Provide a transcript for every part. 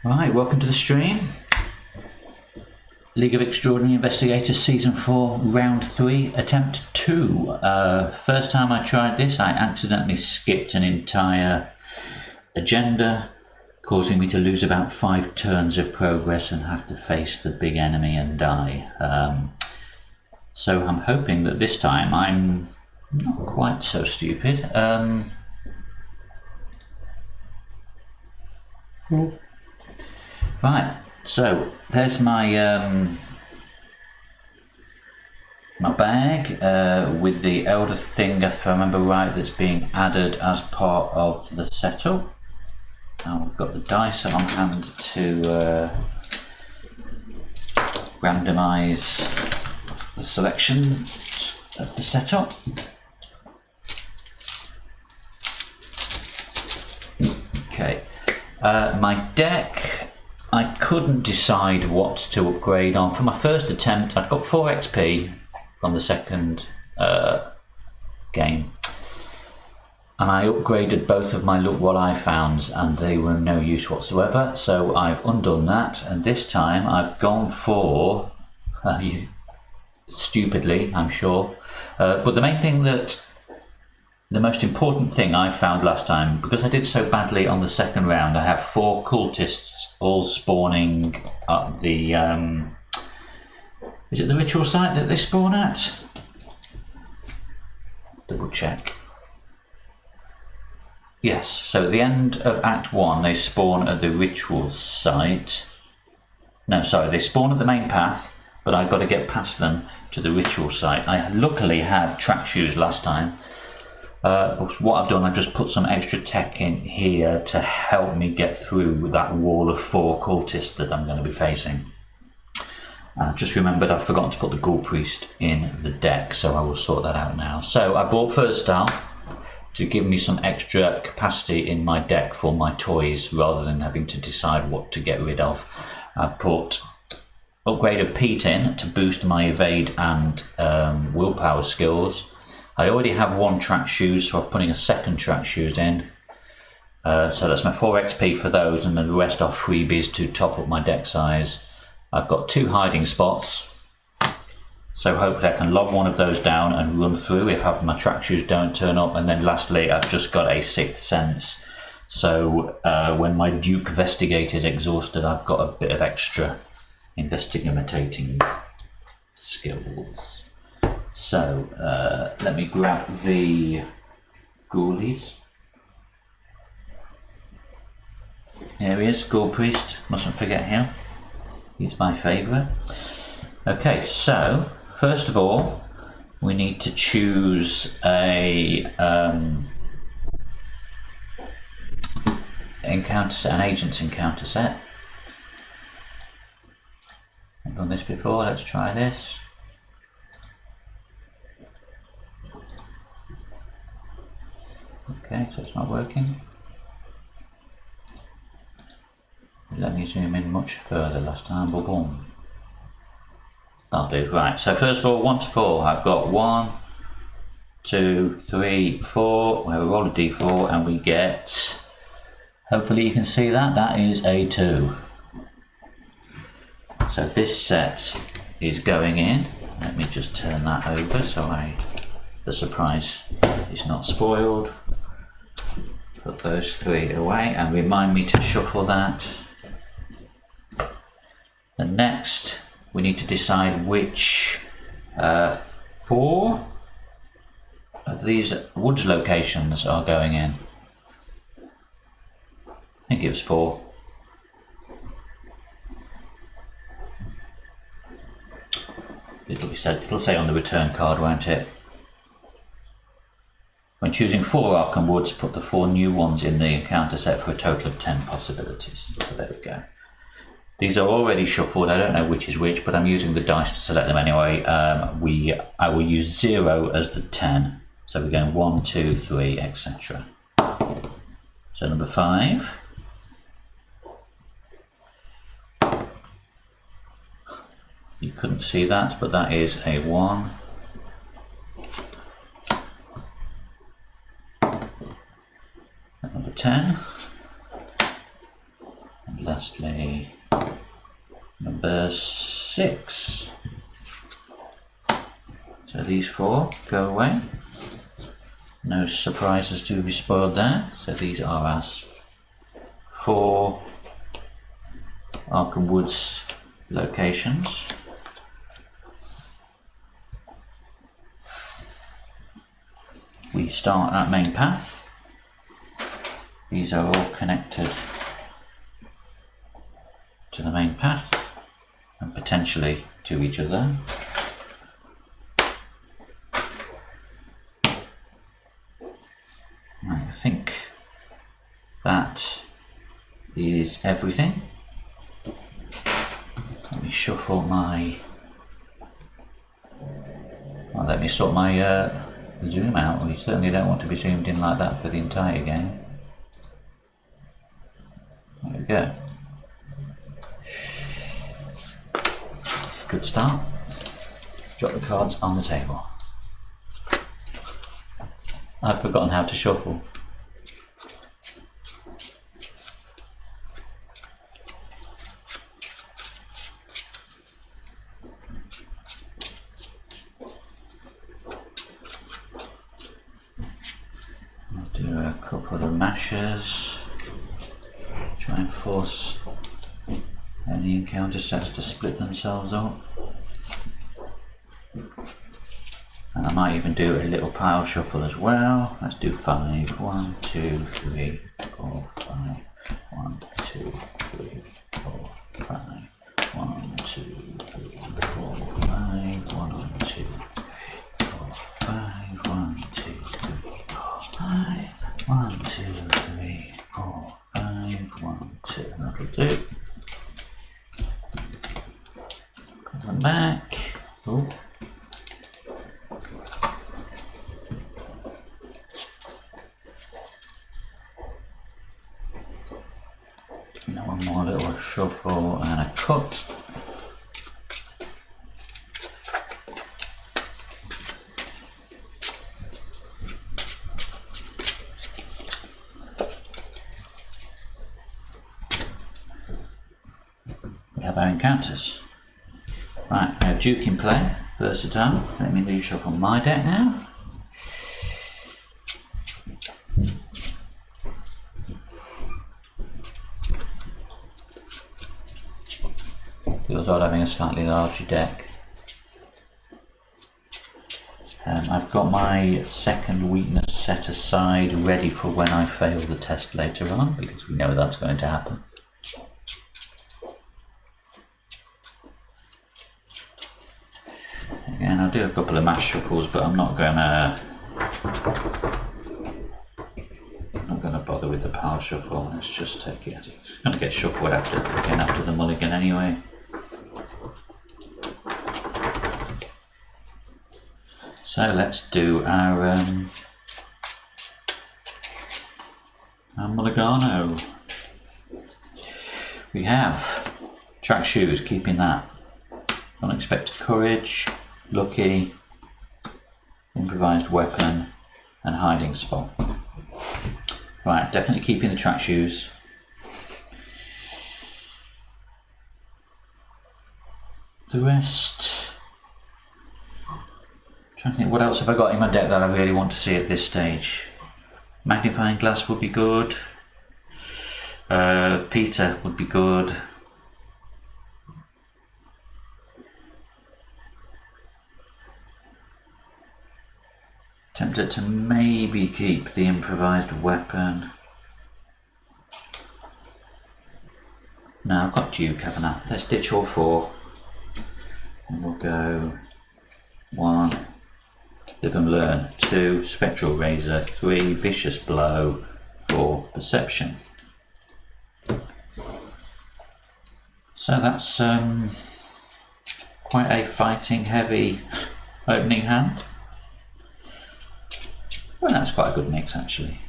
Right, welcome to the stream. League of Extraordinary Investigators Season 4, Round 3, Attempt 2. First time I tried this, I accidentally skipped an entire agenda, causing me to lose about 5 turns of progress and have to face the big enemy and die. So I'm hoping that this time I'm not quite so stupid. Right, so there's my my bag with the elder thing, if I remember right, that's being added as part of the setup. Now we've got the dice on hand to randomise the selection of the setup. Okay, my deck, I couldn't decide what to upgrade on. For my first attempt, I'd got 4 XP from the second game, and I upgraded both of my look what I found, and they were no use whatsoever. So I've undone that, and this time I've gone for, stupidly I'm sure, but the main thing that the most important thing I found last time, because I did so badly on the second round, I have 4 cultists all spawning at the, is it the ritual site that they spawn at? Double check. Yes, so at the end of Act 1 they spawn at the ritual site. No, sorry, they spawn at the main path, but I've got to get past them to the ritual site. I luckily had track shoes last time. But what I've done, I've just put some extra tech in here to help me get through that wall of 4 cultists that I'm going to be facing. And I've just remembered I've forgotten to put the Ghoul Priest in the deck, so I will sort that out now. So I bought First Style to give me some extra capacity in my deck for my toys, rather than having to decide what to get rid of. I put Upgrade of Pete in to boost my evade and willpower skills. I already have 1 track shoes, so I'm putting a second track shoes in. So that's my 4 XP for those, and then the rest are freebies to top up my deck size. I've got 2 hiding spots, so hopefully I can lob one of those down and run through if my track shoes don't turn up. And then lastly, I've just got a 6th sense, so when my Duke Vestigate is exhausted, I've got a bit of extra investigating skills. So let me grab the ghoulies. Here he is, Ghoul Priest, mustn't forget him. He's my favourite. Okay, so first of all, we need to choose a encounter set, an agent's encounter set. I've done this before, let's try this. Okay, so it's not working. Let me zoom in much further last time. Boom, boom. That'll do. Right, so first of all, 1 to 4. I've got 1, 2, 3, 4. We have a roll of d4 and we get, hopefully you can see that, that is a 2. So this set is going in. Let me just turn that over so the surprise is not spoiled. Put those 3 away and remind me to shuffle that. And next we need to decide which 4 of these woods locations are going in. I think it was 4. It'll say on the return card, won't it? When choosing 4 Arkham woods, put the 4 new ones in the encounter set for a total of 10 possibilities. So there we go. These are already shuffled, I don't know which is which, but I'm using the dice to select them anyway. I will use 0 as the 10. So we're going 1, 2, 3, etc. So number 5. You couldn't see that, but that is a 1. And number 10. And lastly, number 6. So these 4 go away. No surprises to be spoiled there. So these are as 4 Arkham Woods locations. We start at main path. These are all connected to the main path and potentially to each other. I think that is everything. Let me shuffle my, well, let me sort my zoom out. We certainly don't want to be zoomed in like that for the entire game. There we go. Good start. Drop the cards on the table. I've forgotten how to shuffle. I'll do a couple of mashes. Try and force any encounter sets to split themselves up. And I might even do a little pile shuffle as well. Let's do 5. 1, 2, 3, 4, 5. 1, 2, 3, 4, 5. 1, 2, 3, 4, 5. 1, 2, 3, 4, 5. 1, 2, 3, 4, 5. 1, 2, 3, 4, 5. 1, 2. That'll do. Come back. Oh. One more little shuffle and a cut. We have our encounters. Right, I have Duke in play, versatile. Let me leave shuffle my deck now. Feels odd having a slightly larger deck. I've got my second weakness set aside ready for when I fail the test later on, because we know that's going to happen. Again, I'll do a couple of mass shuffles, but I'm not gonna bother with the power shuffle. Let's just take it. It's going to get shuffled after the mulligan anyway. So let's do our mulligano. We have track shoes, keeping that. Unexpected courage, lucky, improvised weapon, and hiding spot. Right, definitely keeping the track shoes. The rest, trying to think what else have I got in my deck that I really want to see at this stage. Magnifying glass would be good. Peter would be good. Tempted to maybe keep the improvised weapon. No, I've got Duke, haven't I? Let's ditch all 4. And we'll go 1, live and learn, 2, spectral razor, 3, vicious blow, 4, perception. So that's quite a fighting heavy opening hand. Well, that's quite a good mix actually.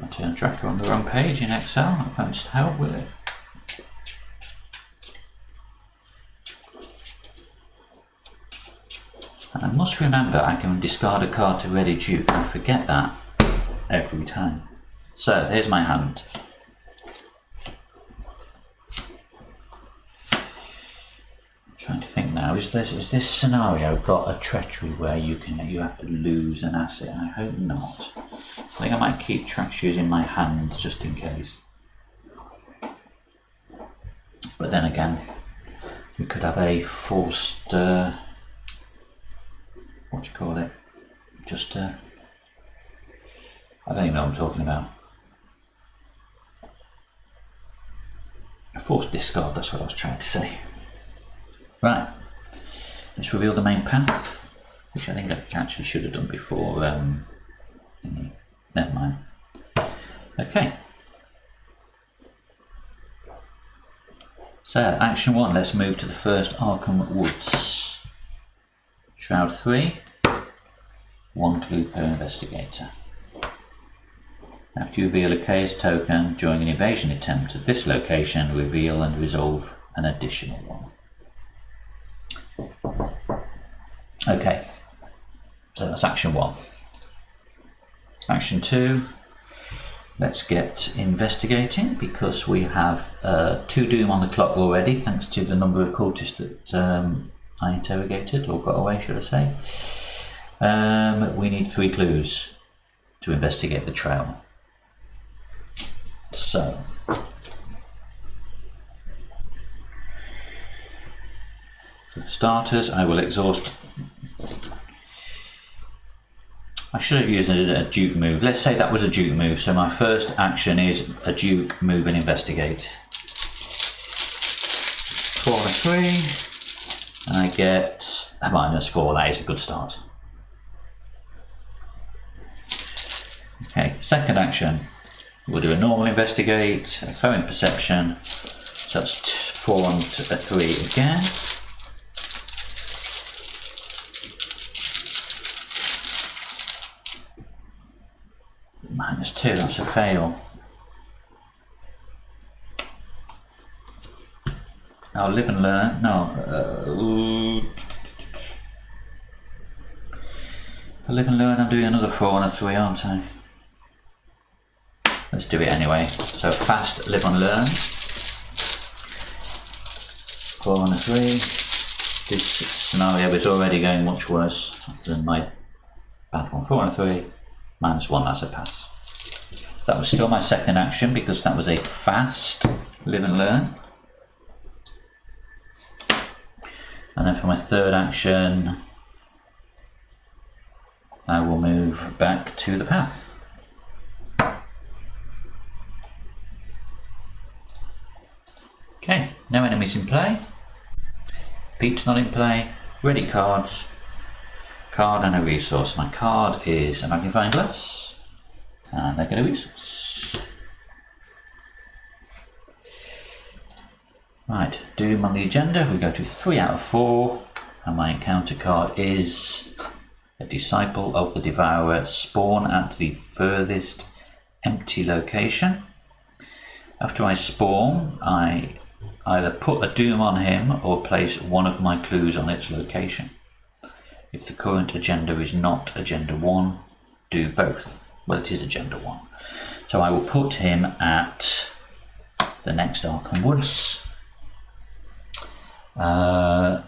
I'll turn tracker on the wrong page in Excel, that won't help, will it? And I must remember I can discard a card to ready Duke. I forget that every time. So here's my hand. I'm trying to think now. Is this scenario got a treachery where you have to lose an asset? I hope not. I think I might keep treacheries in my hand just in case. But then again, we could have a forced, what do you call it? Just, I don't even know what I'm talking about. A forced discard, that's what I was trying to say. Right, let's reveal the main path, which I think I actually should have done before. Never mind. Okay. So, action 1, let's move to the first Arkham Woods. Shroud 3, 1 clue per investigator. After you reveal a chaos token during an evasion attempt at this location, reveal and resolve an additional one. Okay, so that's action 1. Action 2. Let's get investigating because we have 2 doom on the clock already, thanks to the number of cultists that I interrogated, or got away, should I say. We need 3 clues to investigate the trail. So, for starters, I will exhaust. I should have used a Duke move. Let's say that was a Duke move. So my first action is a Duke move and investigate. 4 and a 3. And I get a -4. That is a good start. Okay, second action. We'll do a normal investigate, a throw in perception. So that's 4 and a 3 again. -2, that's a fail. I'll live and learn. No. If I live and learn, I'm doing another 4 and a 3, aren't I? Let's do it anyway. So fast, live and learn. 4 and a 3. This scenario is already going much worse than my bad one. 4 and a 3. -1, that's a pass. That was still my second action because that was a fast live and learn. And then for my third action, I will move back to the path. Okay, no enemies in play. Pete's not in play. Ready cards. Card and a resource. My card is a magnifying glass. And I get a resource. Right, doom on the agenda. We go to 3 out of 4. And my encounter card is a Disciple of the Devourer. Spawn at the furthest empty location. After I spawn, I either put a doom on him or place one of my clues on its location. If the current agenda is not agenda 1, do both. Well, it is agenda 1. So I will put him at the next Arkham Woods. And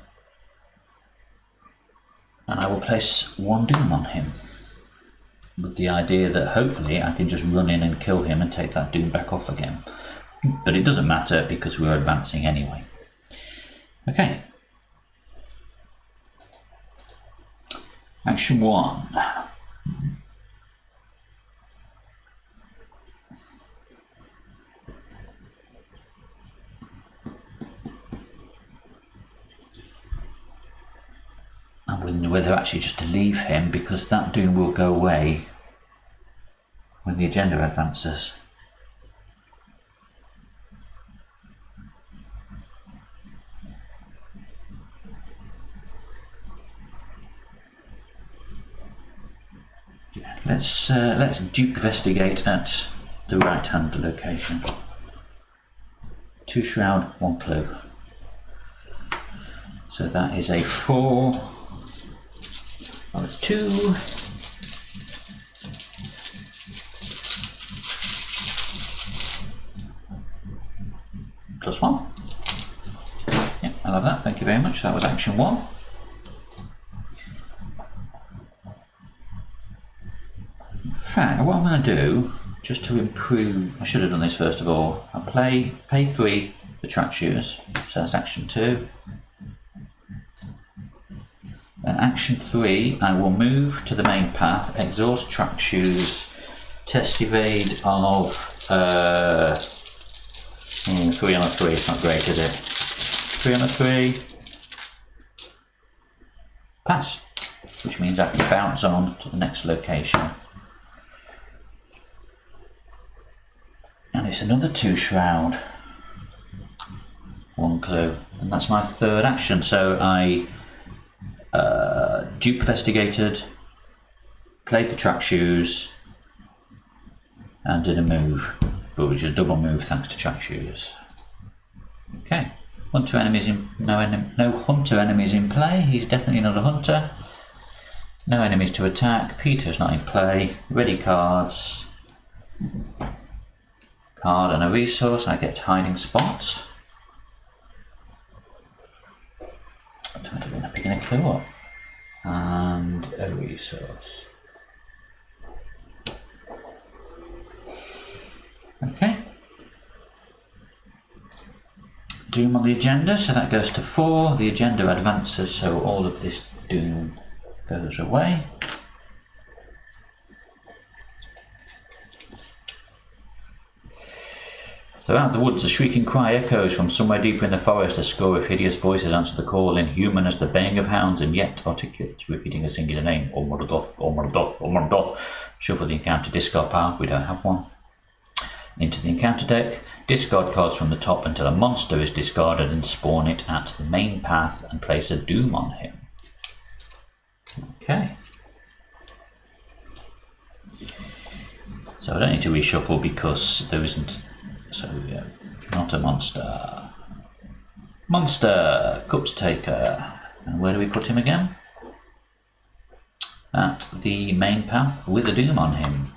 I will place 1 doom on him, with the idea that hopefully I can just run in and kill him and take that doom back off again. But it doesn't matter because we're advancing anyway. Okay. Action 1. I'm wondering whether actually just to leave him, because that doom will go away when the agenda advances. Let's Duke investigate at the right hand location. 2 shroud, 1 clue. So that is a 4 2. +1. Yeah, I love that. Thank you very much. That was action 1. In fact, what I'm going to do, just to improve, I should have done this first of all. I'll pay 3 for track shoes, so that's action 2. And action 3, I will move to the main path, exhaust track shoes, test evade of 3 on a 3. It's not great, is it? 3 on a 3, pass, which means I can bounce on to the next location. And it's another 2 shroud, 1 clue, and that's my 3rd action. So I dupe investigated, played the track shoes, and did a move, but which is a double move thanks to track shoes. Okay, hunter enemies in no hunter enemies in play. He's definitely not a hunter. No enemies to attack. Peter's not in play. Ready cards. Card and a resource. I get hiding spot. I'm picking a clue up. And a resource. Okay. Doom on the agenda, so that goes to 4. The agenda advances, so all of this doom goes away. Throughout the woods, a shrieking cry echoes from somewhere deeper in the forest. A score of hideous voices answer the call, inhuman as the baying of hounds, and yet articulate, repeating a singular name. Omaradoth, Omaradoth, Omaradoth. Shuffle the encounter discard pile. We don't have one. Into the encounter deck. Discard cards from the top until a monster is discarded and spawn it at the main path and place a doom on him. Okay. So I don't need to reshuffle because there isn't. So yeah, not a monster. Monster, Cups Taker. And where do we put him again? At the main path with a doom on him.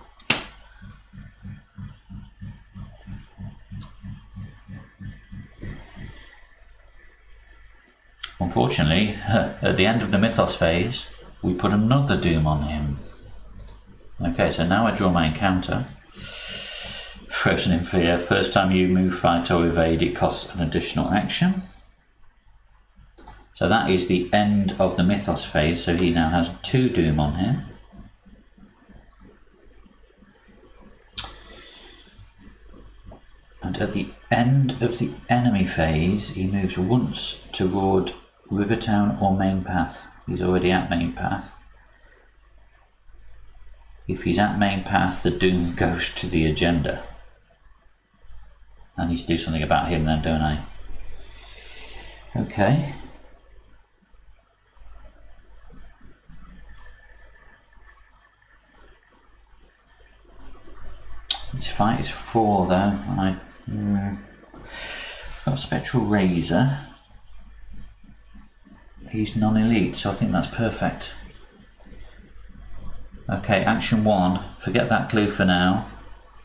Unfortunately, at the end of the Mythos phase, we put another doom on him. Okay, so now I draw my encounter. Frozen in Fear. First time you move, fight or evade, it costs an additional action. So that is the end of the Mythos phase, so he now has 2 doom on him. And at the end of the enemy phase, he moves once toward Rivertown or main path. He's already at main path. If he's at main path, the doom goes to the agenda. I need to do something about him then, don't I? Okay. His fight is 4 though, and I've got a Spectral Razor. He's non-elite, so I think that's perfect. Okay, action 1. Forget that clue for now.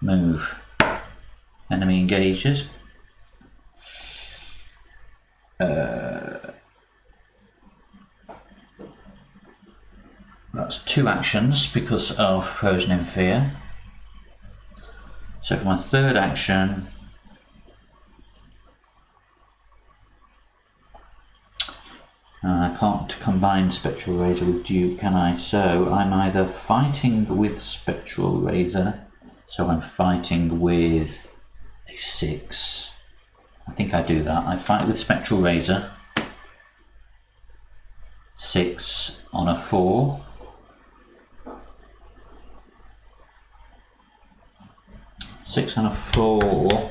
Move. Enemy engages. That's 2 actions because of Frozen in Fear. So for my 3rd action, I can't combine Spectral Razor with Duke, can I? So I'm either fighting with Spectral Razor, so I'm fighting with a 6. I think I do that. I fight with Spectral Razor, 6 on a 4. Six on a 4.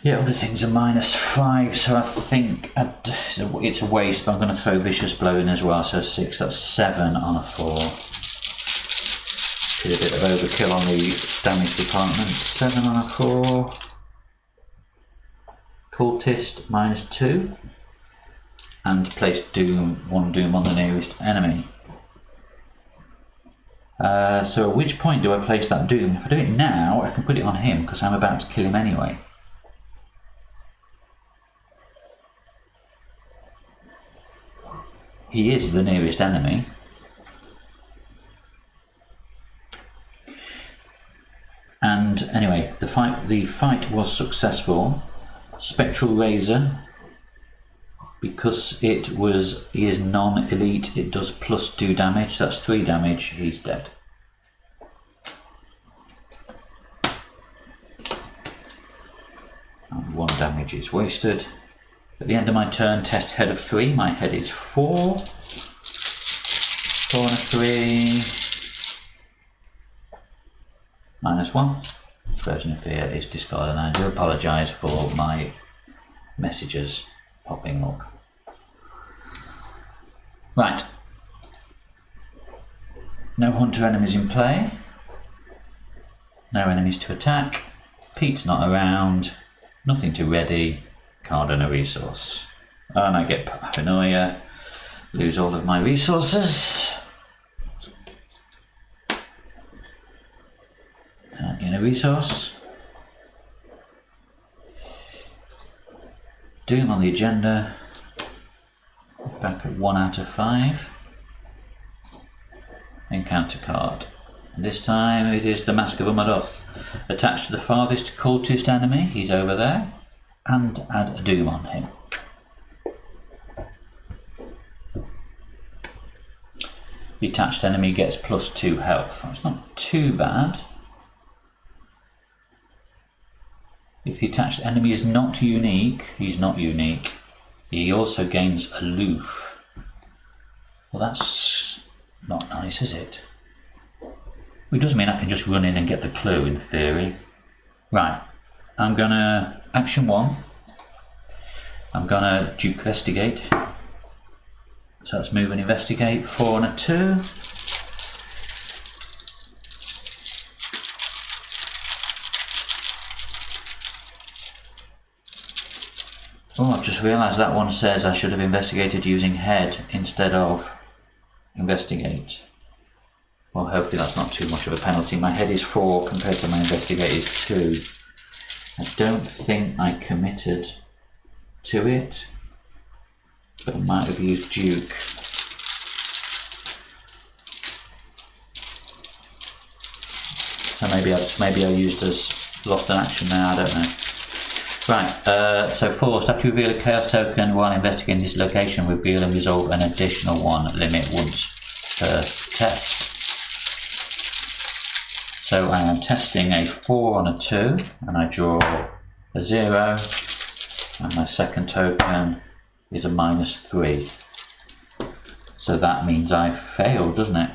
Yeah, other things are -5, so I think it's a waste, but I'm going to throw Vicious Blow in as well, so 6, that's 7 on a 4. Did a bit of overkill on the damage department. 7 on a 4. Cultist -2. and place one doom on the nearest enemy. So at which point do I place that doom? If I do it now, I can put it on him because I'm about to kill him anyway. He is the nearest enemy. And anyway, the fight was successful. Spectral Razor, because he is non-elite, it does +2 damage. That's 3 damage. He's dead. And 1 damage is wasted. At the end of my turn, test head of 3. My head is 4. 4 and a 3. -1. Version of fear is discarded, and I do apologise for my messages popping up. Right. No hunter enemies in play. No enemies to attack. Pete's not around. Nothing to ready. Card and a resource. And I get paranoia. Lose all of my resources. Can't get a resource. Doom on the agenda. Back at 1 out of 5. Encounter card. And this time it is the Mask of Umaroth. Attached to the farthest cultist enemy, he's over there, and add a doom on him. The attached enemy gets +2 health. That's not too bad. If the attached enemy is not unique, he's not unique. He also gains aloof. Well, that's not nice, is it? It does mean I can just run in and get the clue, in theory. Right, I'm gonna action 1. I'm gonna Duke Investigate. So let's move and investigate. 4 and a 2. Oh, I've just realised that one says I should have investigated using head instead of investigate. Well, hopefully that's not too much of a penalty. My head is 4 compared to my investigate is 2. I don't think I committed to it, but I might have used Duke. So maybe I used as lost an action there, I don't know. Right, so forced. After you reveal a chaos token while investigating this location, reveal and resolve an additional 1 limit once per test. So I am testing a 4 on a 2, and I draw a 0, and my second token is a -3. So that means I failed, doesn't it?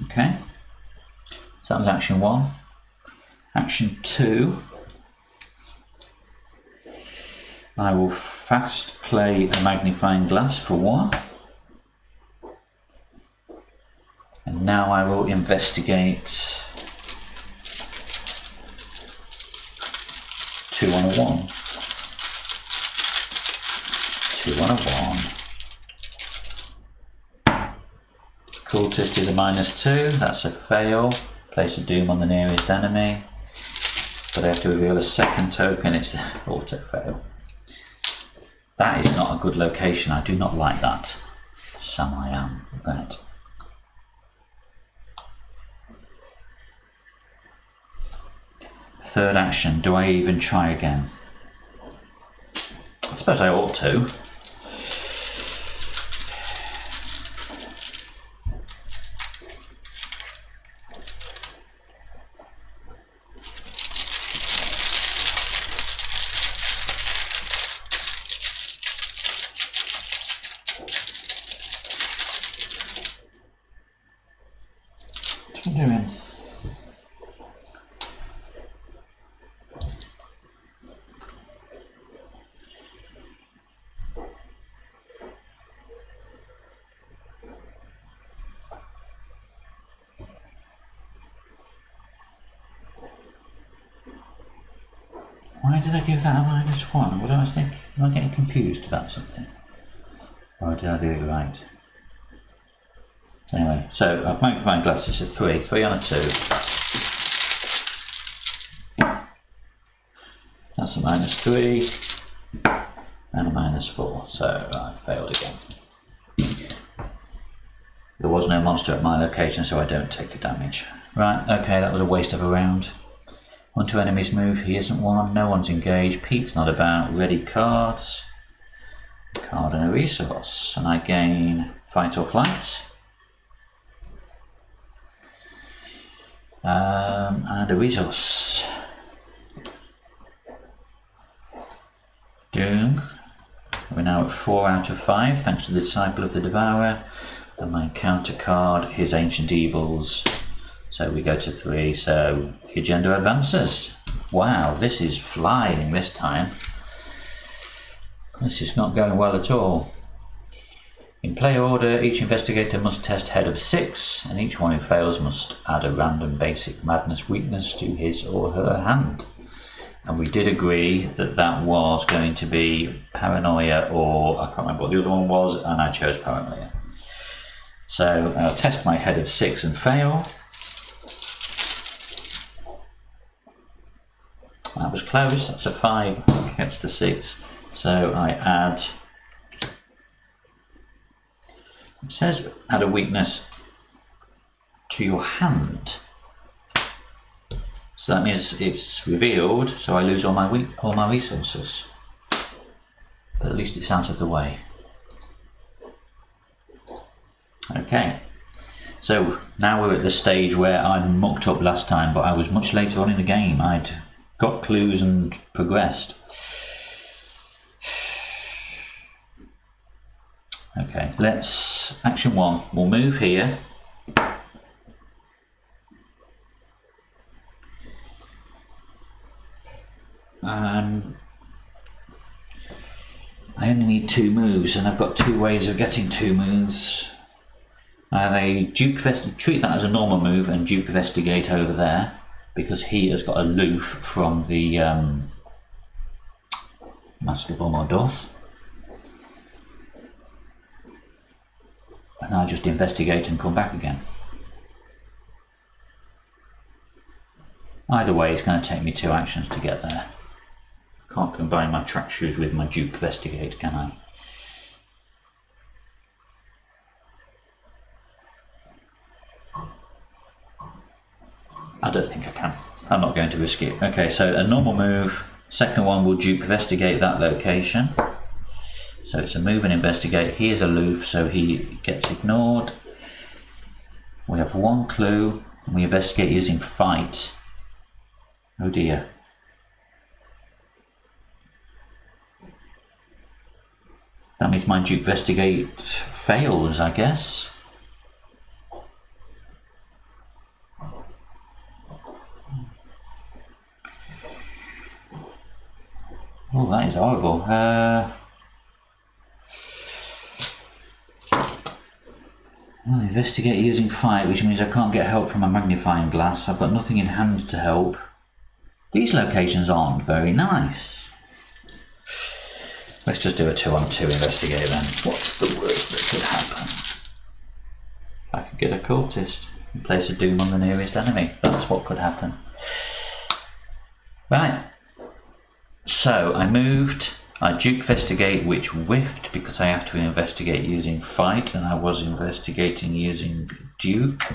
Okay, so that was action 1. Action 2, I will fast play a magnifying glass for 1. And now I will investigate 2 on a 1. 2 on a 1. Cultist is a -2, that's a fail. Place a doom on the nearest enemy. But I have to reveal a second token, it's an auto fail. That is not a good location, I do not like that. Sam I am, right. Third action, do I even try again? I suppose I ought to. What am I doing? did I give that a -1? What do I think? Am I getting confused about something? Or did I do it right? Anyway, so I've magnified glass is a 3. 3 on a 2. That's a -3 and a -4. So I failed again. There was no monster at my location, so I don't take a damage. Right, okay, that was a waste of a round. 1 to enemies move, he isn't one, no one's engaged, Pete's not about, ready cards. Card and a resource, and I gain fight or flight. And a resource. Doom. We're now at 4 out of 5, thanks to the Disciple of the Devourer. And my counter card, his Ancient Evils. So we go to 3, so the agenda advances. Wow, this is flying this time. This is not going well at all. In play order, each investigator must test head of 6, and each one who fails must add a random basic madness weakness to his or her hand. And we did agree that that was going to be paranoia, or I can't remember what the other one was, and I chose paranoia. So I'll test my head of 6 and fail. That was close, that's a 5, gets to 6. So I add, it says add a weakness to your hand. So that means it's revealed, so I lose all my resources. But at least it's out of the way. Okay, so now we're at the stage where I mucked up last time, but I was much later on in the game. I'd got clues and progressed. Okay, let's action 1. We'll move here. I only need 2 moves, and I've got 2 ways of getting 2 moves. I treat that as a normal move and Duke Investigate over there, because he has got aloof from the Mask of Mordoth. And I just investigate and come back again. Either way, it's going to take me 2 actions to get there. Can't combine my track shoes with my Duke Investigate, can I? I don't think I can. I'm not going to risk it. Okay, so a normal move. Second one will Duke Investigate that location. So it's a move and investigate. He is aloof, so he gets ignored. We have 1 clue, and we investigate using fight. Oh dear. That means my Duke Investigate fails, I guess. Oh, that is horrible. Well, investigate using fight, which means I can't get help from a magnifying glass. I've got nothing in hand to help. These locations aren't very nice. Let's just do a 2-on-2 investigate then. What's the worst that could happen? I could get a cultist and place a doom on the nearest enemy. That's what could happen. Right. So I moved. I Duke Investigate, which whiffed because I have to investigate using fight, and I was investigating using Duke.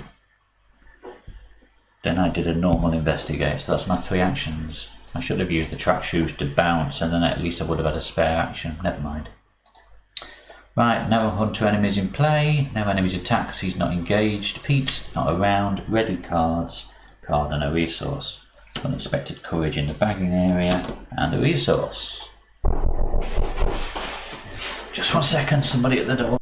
Then I did a normal investigate, so that's my 3 actions. I should have used the track shoes to bounce, and then at least I would have had a spare action. Never mind. Right, now Hunter enemies in play. No enemies attack because he's not engaged. Pete's not around. Ready cards. Card and a resource. Unexpected courage in the bagging area, and a resource. Just 1 second, somebody at the door.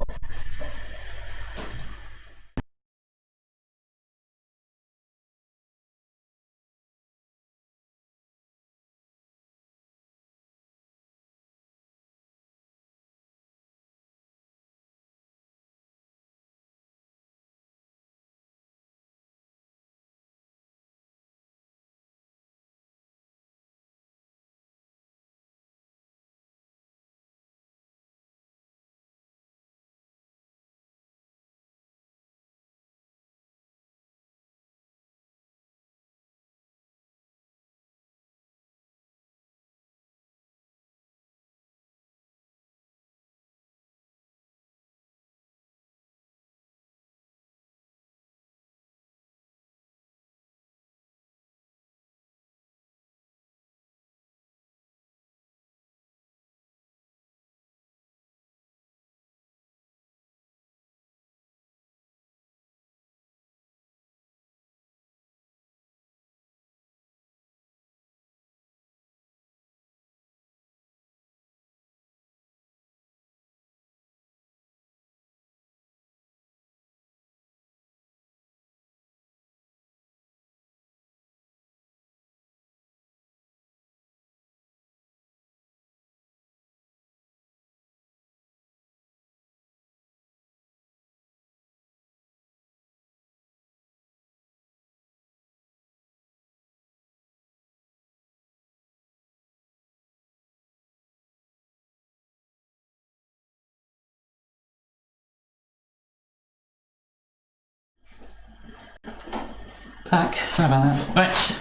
pack. Sorry about that. Right.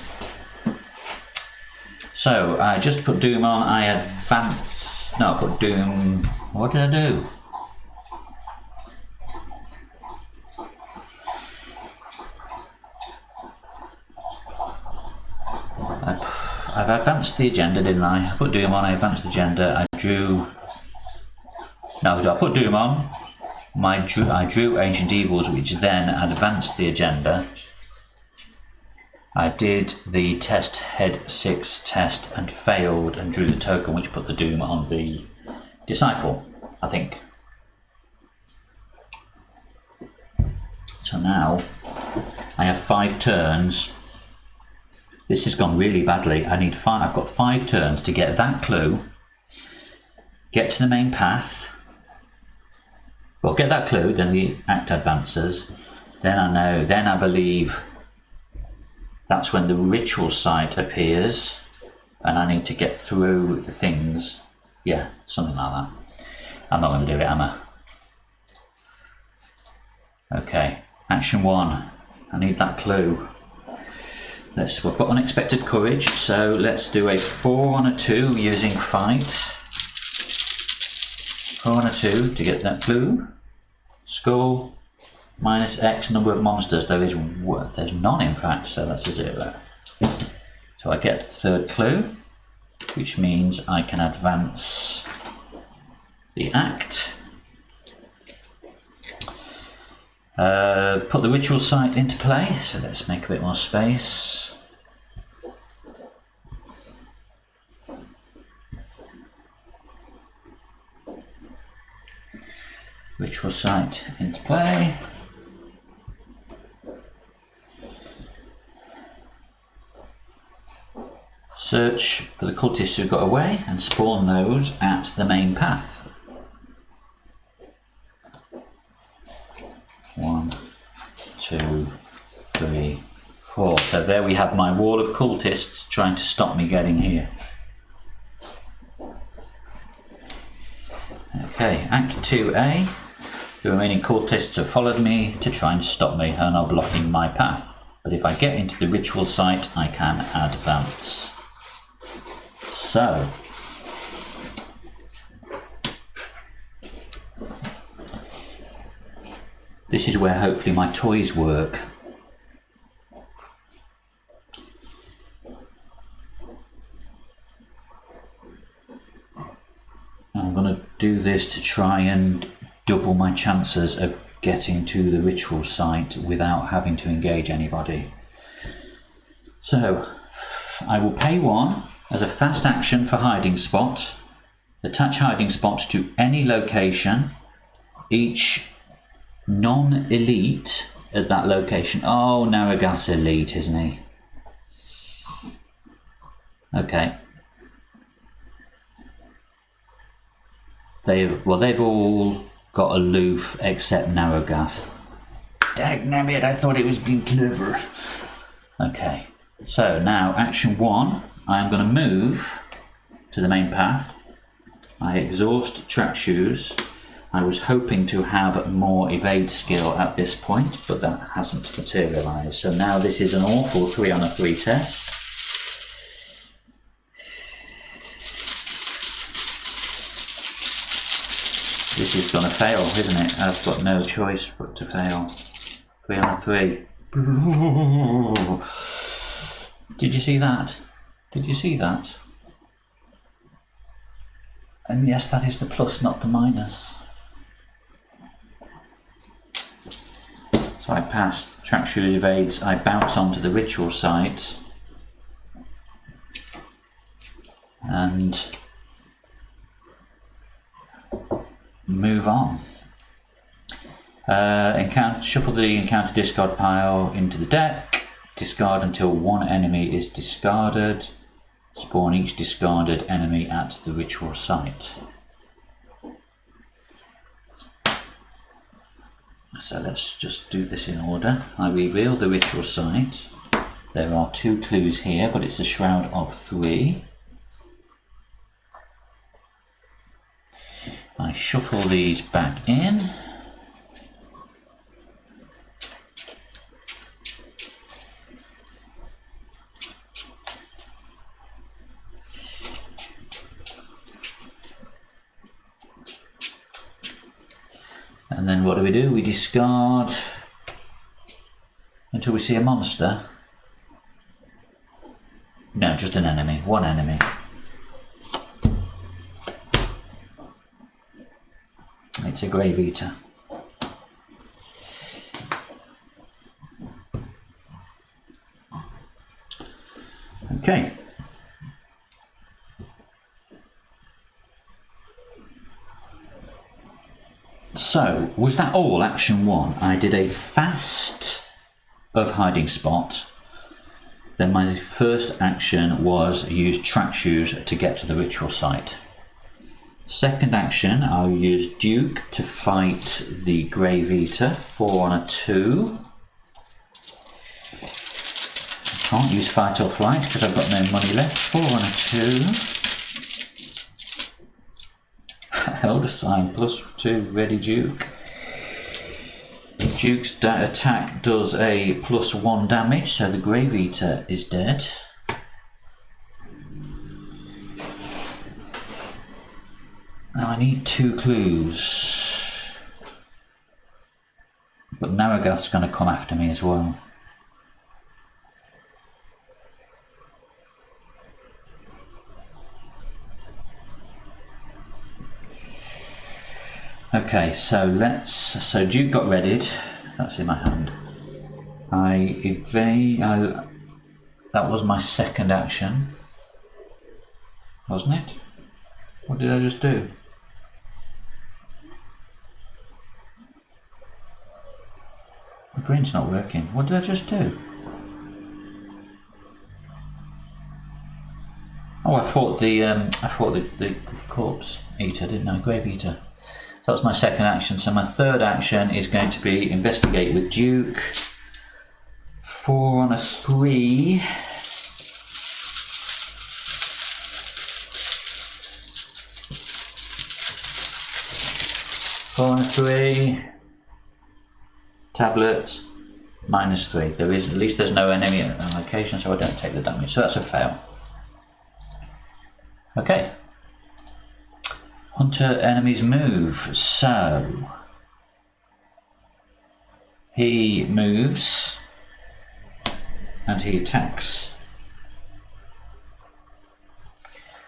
So I just put Doom on. I advanced. No, I put Doom. What did I do? I've advanced the agenda, didn't I? I put Doom on. I advanced the agenda. I drew. No, I put Doom on. I drew Ancient Evils, which then advanced the agenda. I did the test head 6 test and failed and drew the token which put the Doom on the Disciple, I think. So now I have 5 turns. This has gone really badly. I need 5. I've got 5 turns to get that clue, get to the main path. Well, get that clue, then the act advances. Then I know, then I believe that's when the ritual site appears, and I need to get through the things. Yeah, something like that. I'm not going to do it, am I? Okay, action 1. I need that clue. We've got unexpected courage, so let's do a 4 on a 2 using fight. 4 on a 2 to get that clue. Skull minus X number of monsters. There's none in fact, so that's a 0. So I get the third clue, which means I can advance the act. Put the ritual site into play, so let's make a bit more space. Ritual site into play. Search for the cultists who got away and spawn those at the main path. 1, 2, 3, 4. So there we have my wall of cultists trying to stop me getting here. Okay, Act 2A. The remaining cultists have followed me to try and stop me and are blocking my path. But if I get into the ritual site, I can advance. So, this is where hopefully my toys work. I'm going to do this to try and double my chances of getting to the ritual site without having to engage anybody. So I will pay 1 as a fast action for hiding spot. Attach hiding spot to any location. Each non-elite at that location. Oh, Naragath's elite, isn't he? Okay. They've all got aloof except Naragath. Dagnabbit, I thought it was being clever. Okay, so now action 1, I am going to move to the main path. I exhaust track shoes. I was hoping to have more evade skill at this point, but that hasn't materialised. So now this is an awful 3 on a 3 test. This is going to fail, isn't it? I've got no choice but to fail. 3 on a 3. Did you see that? Did you see that? And yes, that is the plus, not the minus. So I passed, track shoes evades, I bounce onto the ritual site. And move on. Shuffle the encounter discard pile into the deck. Discard until 1 enemy is discarded. Spawn each discarded enemy at the ritual site. So let's just do this in order. I reveal the ritual site. There are 2 clues here, but it's a shroud of 3. I shuffle these back in. And then what do? We discard until we see a monster. No, just an enemy. One enemy. It's a Grave Eater. Okay. So, was that all action 1? I did a fast of hiding spot. Then my first action was use track shoes to get to the ritual site. Second action, I'll use Duke to fight the Grave Eater, 4 on a 2. I can't use fight or flight because I've got no money left, 4 on a 2. Elder Sign, +2, ready Duke. Duke's attack does a +1 damage, so the Grave Eater is dead. Now I need 2 clues, but Naragath's going to come after me as well. Okay, so Duke got readied. That's in my hand. I evade. That was my second action, wasn't it? What did I just do? My brain's not working. What did I just do? Oh, I fought the corpse eater, didn't I? Grave Eater. So that's my second action. So my third action is going to be investigate with Duke. 4 on a 3. Four on a 3. Tablet, -3. There is, at least there's no enemy on location, so I don't take the damage. So that's a fail. Okay. Hunter enemies move. So he moves and he attacks.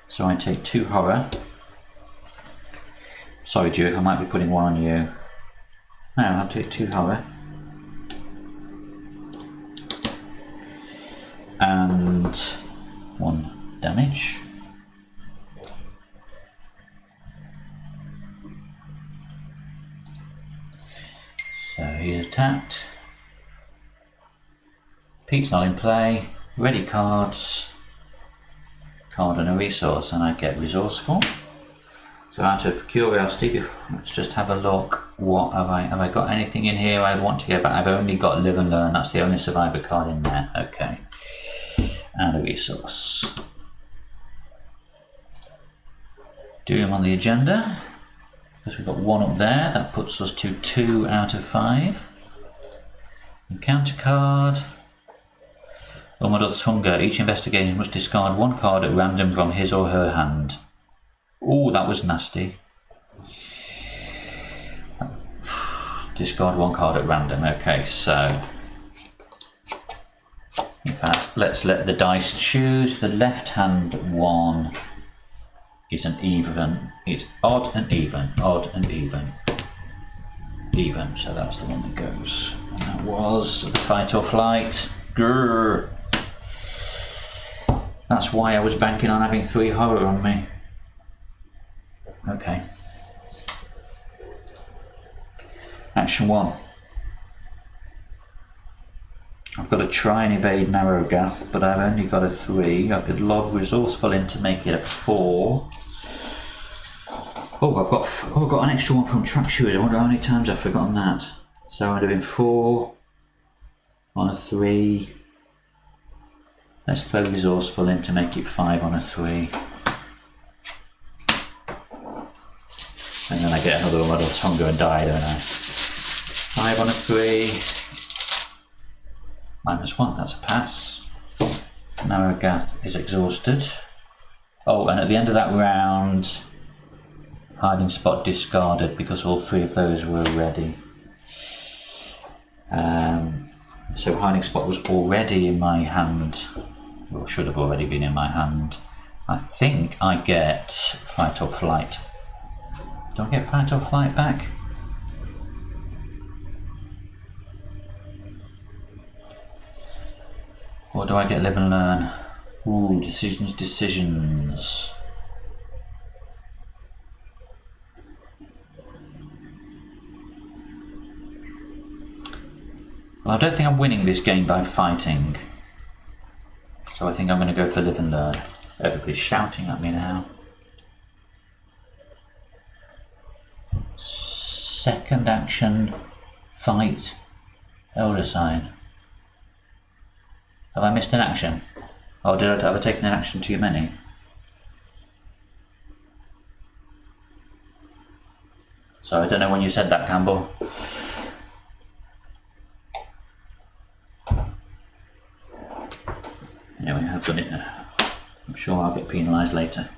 So I take 2 horror. Sorry, Duke, I might be putting 1 on you. No, I'll take 2 horror. And 1 damage. So he is attacked. Pete's not in play. Ready cards. Card and a resource, and I get resourceful. So out of curiosity, let's just have a look. What have I got anything in here I want to get back? I've only got Live and Learn. That's the only survivor card in there. Okay. And a resource. Doom on the agenda. Because we've got 1 up there. That puts us to 2 out of 5. Encounter card. Umadot's Hunger. Each investigator must discard 1 card at random from his or her hand. Oh, that was nasty. Discard 1 card at random. Okay, so in fact, let's let the dice choose. The left hand one is an even. It's odd and even. Odd and even. Even. So that's the one that goes. And that was fight or flight. Grrr. That's why I was banking on having 3 horror on me. Okay. Action 1. I've got to try and evade Naragath, but I've only got a 3. I could log resourceful in to make it a 4. Oh, I've got an extra 1 from track shoes. I wonder how many times I've forgotten that. So I'm doing 4 on a 3. Let's throw resourceful in to make it 5 on a 3. And then I get another one of Hunger and die, don't I? 5 on a 3. -1, that's a pass. Naragath is exhausted. Oh, and at the end of that round, Hiding spot discarded because all three of those were ready. So hiding spot was already in my hand, or should have already been in my hand. I think I get fight or flight. Do I get fight or flight back? Or do I get live and learn? Ooh, decisions. Well, I don't think I'm winning this game by fighting. So I think I'm going to go for live and learn. Everybody's shouting at me now. Second action, fight, elder sign. Have I missed an action? Or have I taken an action too many? So I don't know when you said that, Campbell. Anyway, I've done it now. I'm sure I'll get penalised later.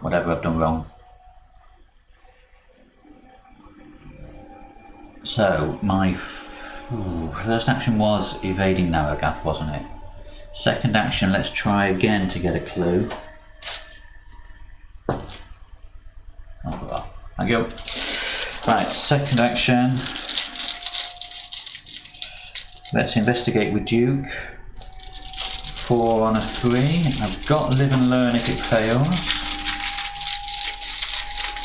Whatever I've done wrong. So, my first action was evading Narragath, wasn't it? Second action, let's try again to get a clue. Oh, thank you. Right, second action. Let's investigate with Duke. 4 on a 3. I've got live and learn if it fails.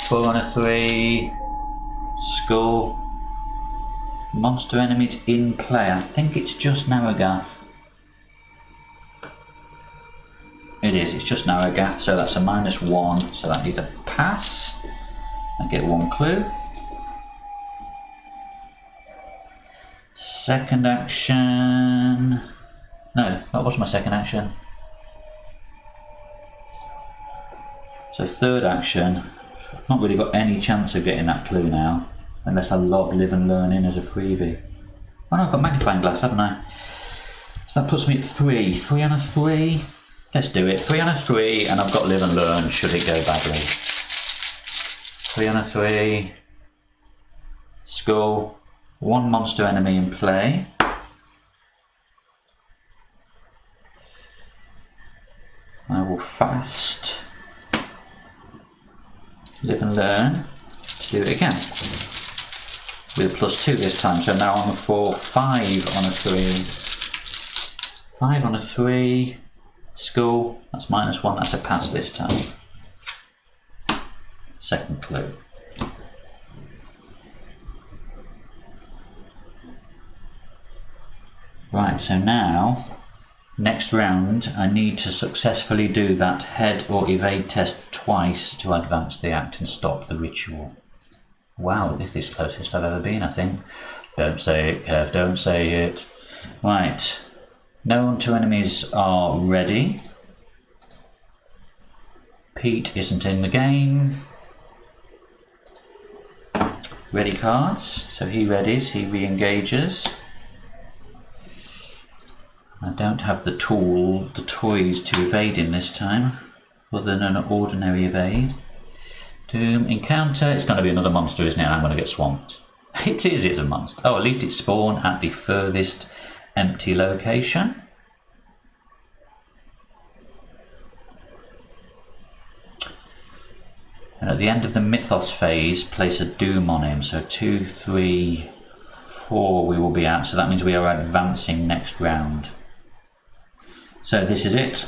4 on a 3. Skull. Monster enemies in play. I think it's just Narragath. It is, it's just Narragath, so that's a -1, so that needs a pass. I get 1 clue. Second action. No, that was my second action. So third action, I've not really got any chance of getting that clue now, unless I lob live and learn in as a freebie. Oh no, I've got magnifying glass, haven't I? So that puts me at 3. 3 on a 3. Let's do it. 3 on a 3, and I've got live and learn should it go badly. 3 on a 3. Skull. 1 monster enemy in play. I will fast. Live and learn to do it again. With a +2 this time, so now I'm a 4, 5 on a 3. 5 on a 3. Skull, that's -1, that's a pass this time. Second clue. Right, so now, next round, I need to successfully do that head or evade test twice to advance the act and stop the ritual. Wow, this is the closest I've ever been, I think. Don't say it, Kev, don't say it. Right. No 2 enemies are ready. Pete isn't in the game. Ready cards, so he readies, he re-engages. I don't have the toys to evade in this time, other than an ordinary evade. Doom, encounter, it's going to be another monster, isn't it? I'm going to get swamped. It is, it's a monster. Oh, at least it spawned at the furthest empty location. And at the end of the Mythos phase, place a Doom on him. So 2, 3, 4 we will be out. So that means we are advancing next round. So this is it.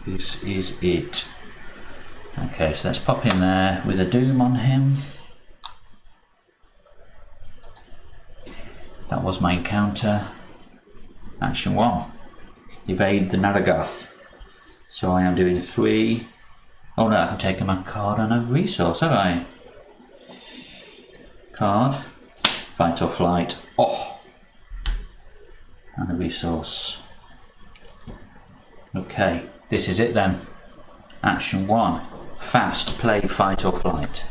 This is it. Okay, so let's pop him there with a Doom on him. That was my encounter. Action 1. Evade the Narragath. So I am doing 3. Oh no, I haven't taken my card on a resource, have I? Card. Fight or flight. Oh! And a resource. Okay, this is it then. Action 1. Fast, play, fight or flight.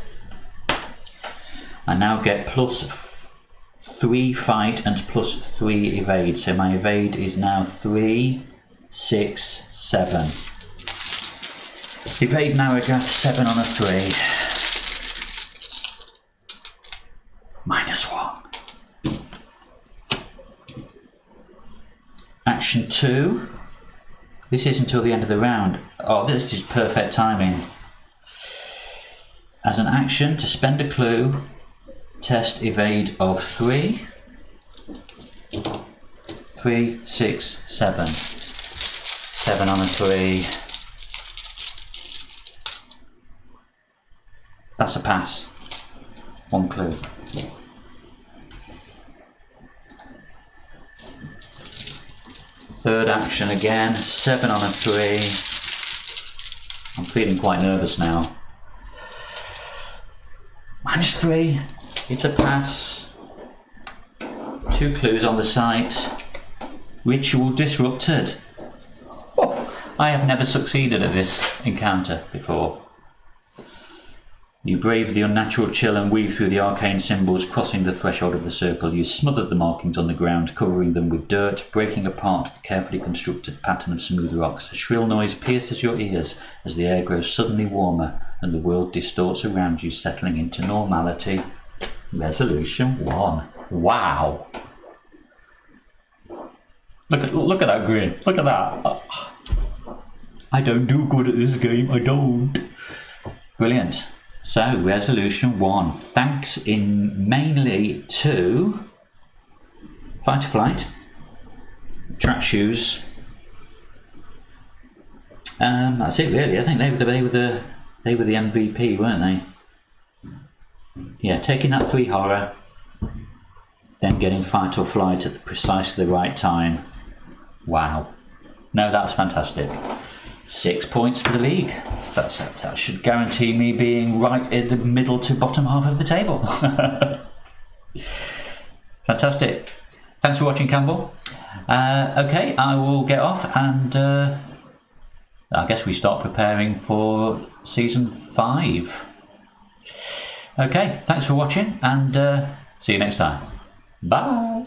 I now get +3 fight and +3 evade. So my evade is now 3, 6, 7. Evade Narragath, 7 on a 3. -1. Action 2. This is until the end of the round. Oh, this is perfect timing. As an action, to spend a clue, test evade of 3. 3, 6, 7. 7 on a 3. That's a pass. 1 clue. Third action again, 7 on a 3. I'm feeling quite nervous now. -3, it's a pass. 2 clues on the site. Ritual disrupted. Oh, I have never succeeded at this encounter before. You brave the unnatural chill and weave through the arcane symbols, crossing the threshold of the circle. You smother the markings on the ground, covering them with dirt, breaking apart the carefully constructed pattern of smooth rocks. A shrill noise pierces your ears as the air grows suddenly warmer and the world distorts around you, settling into normality. Resolution 1. Wow! Look at that grin. Look at that. I don't do good at this game. I don't. Brilliant. So, resolution 1, thanks in mainly to Fight or Flight, track shoes. That's it really. I think they were the MVP, weren't they? Yeah, taking that 3 horror, then getting Fight or Flight at precisely the right time. Wow. No, that's fantastic. 6 points for the league. That should guarantee me being right in the middle to bottom half of the table. Fantastic. Thanks for watching, Campbell. Okay, I will get off and I guess we start preparing for season 5. Okay, thanks for watching and see you next time. Bye.